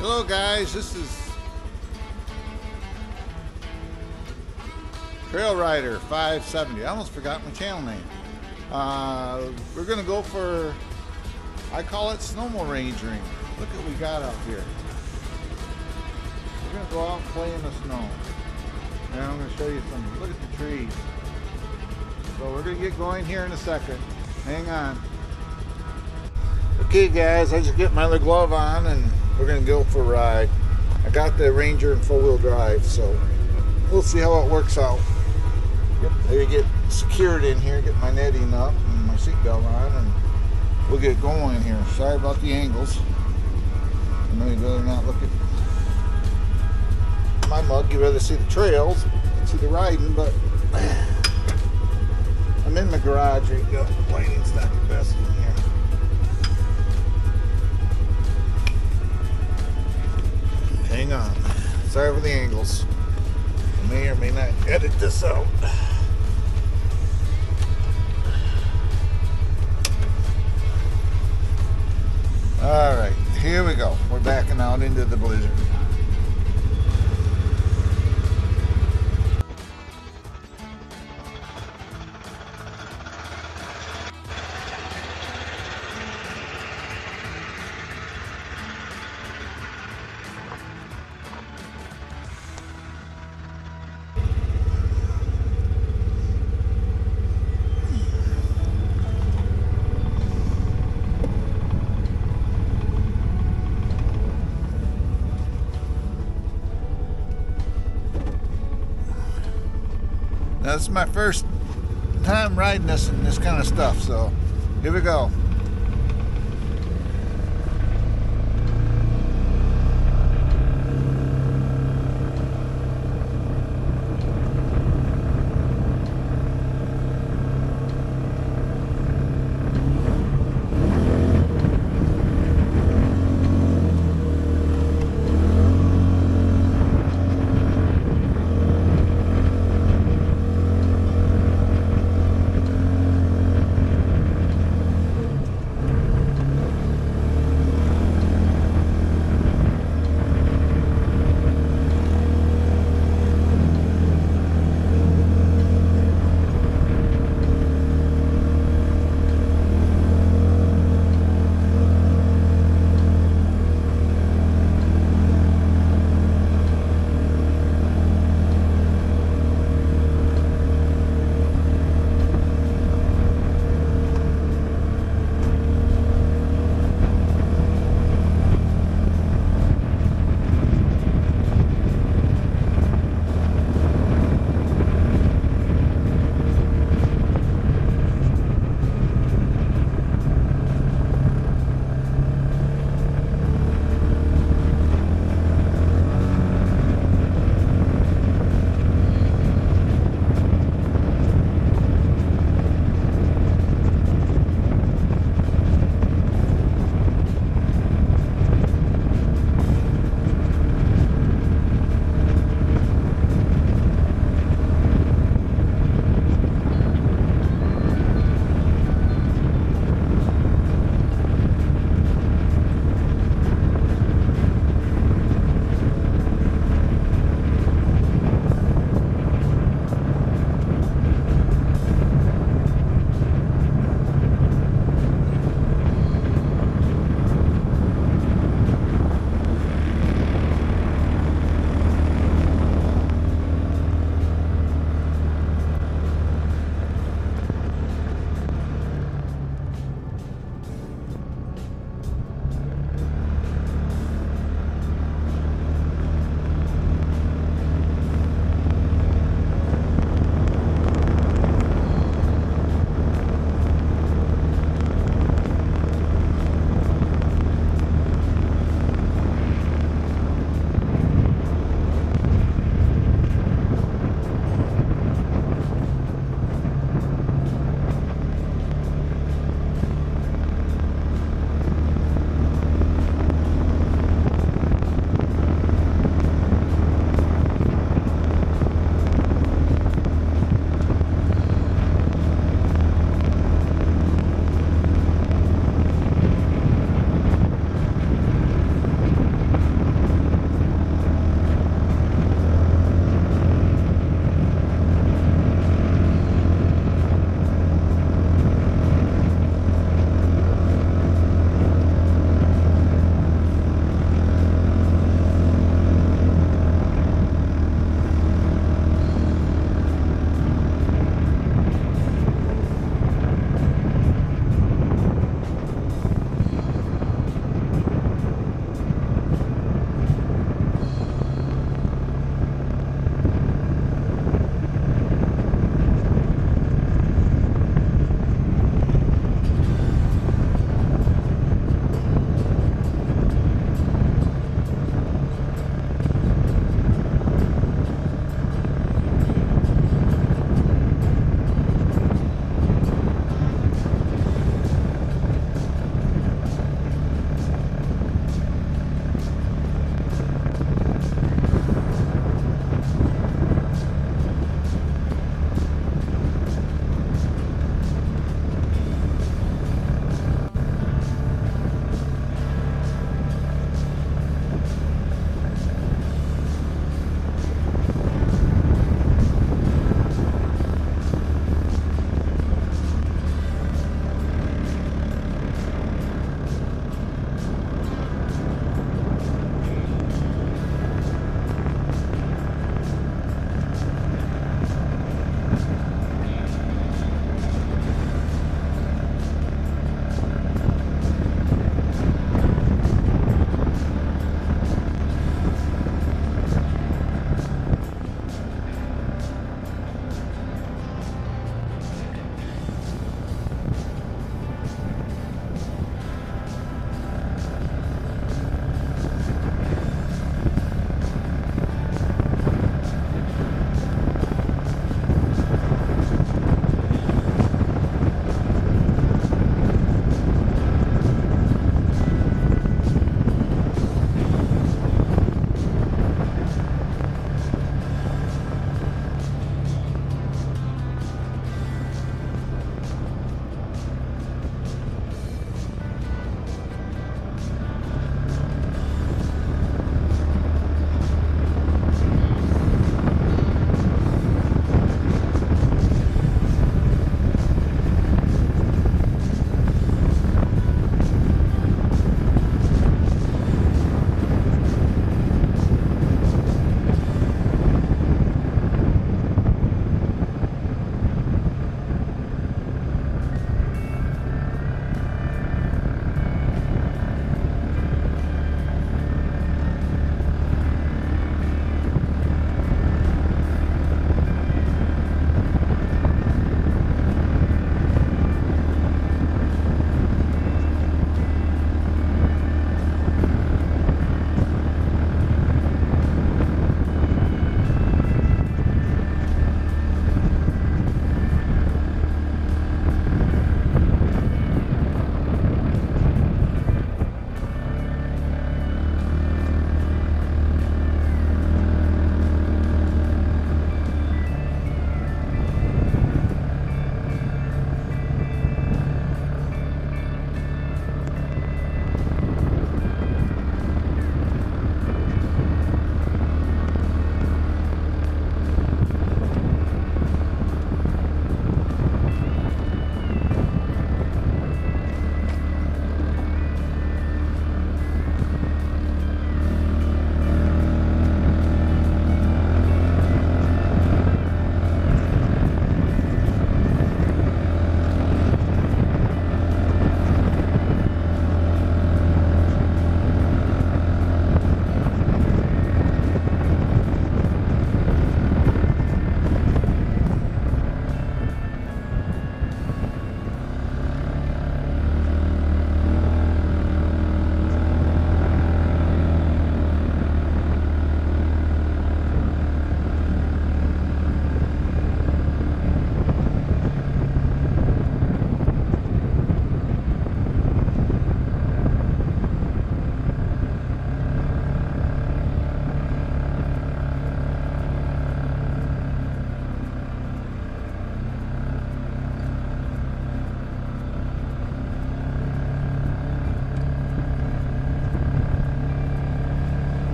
Hello guys, this is Trail Rider 570. I almost forgot my channel name. We're gonna go for, I call it snowmobile rangering. Look what we got out here. We're gonna go out and play in the snow. And I'm gonna show you some, look at the trees. So we're gonna get going here in a second. Hang on. Okay guys, I just get my other glove on and we're gonna go for a ride. I got the Ranger in four-wheel drive, so we'll see how it works out. Maybe get secured in here, get my netting up and my seatbelt on, and we'll get going here. Sorry about the angles. I know you'd rather not look at my mug, you'd rather see the trails and see the riding, but I'm in my garage. There you go. The lighting's not the best in here. Hang on. Sorry for the angles. I may or may not edit this out. Alright, here we go. We're backing out into the blizzard. Now, this is my first time riding this and this kind of stuff, so here we go.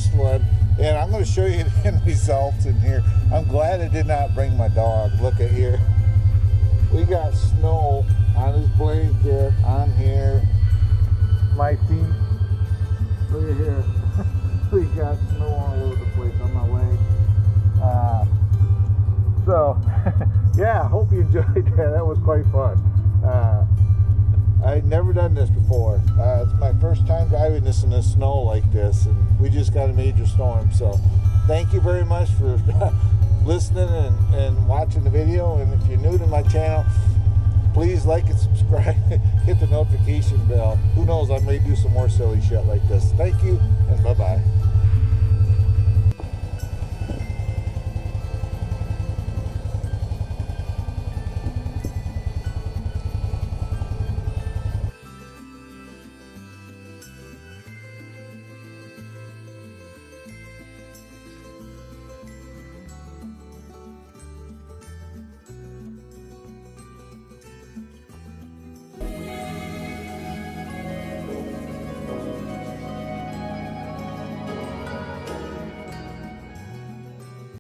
first one, and I'm going to show you the end results in here. I'm glad I did not bring my dog. Look at here. We got snow on his blanket, on here, my feet. Look at here. We got snow all over the place on my leg. So, yeah, hope you enjoyed that. That was quite fun. I'd never done this before. It's my first time driving this in the snow like this, and we just got a major storm. So, thank you very much for listening and watching the video. And if you're new to my channel, please like and subscribe. Hit the notification bell. Who knows, I may do some more silly shit like this. Thank you, and bye-bye.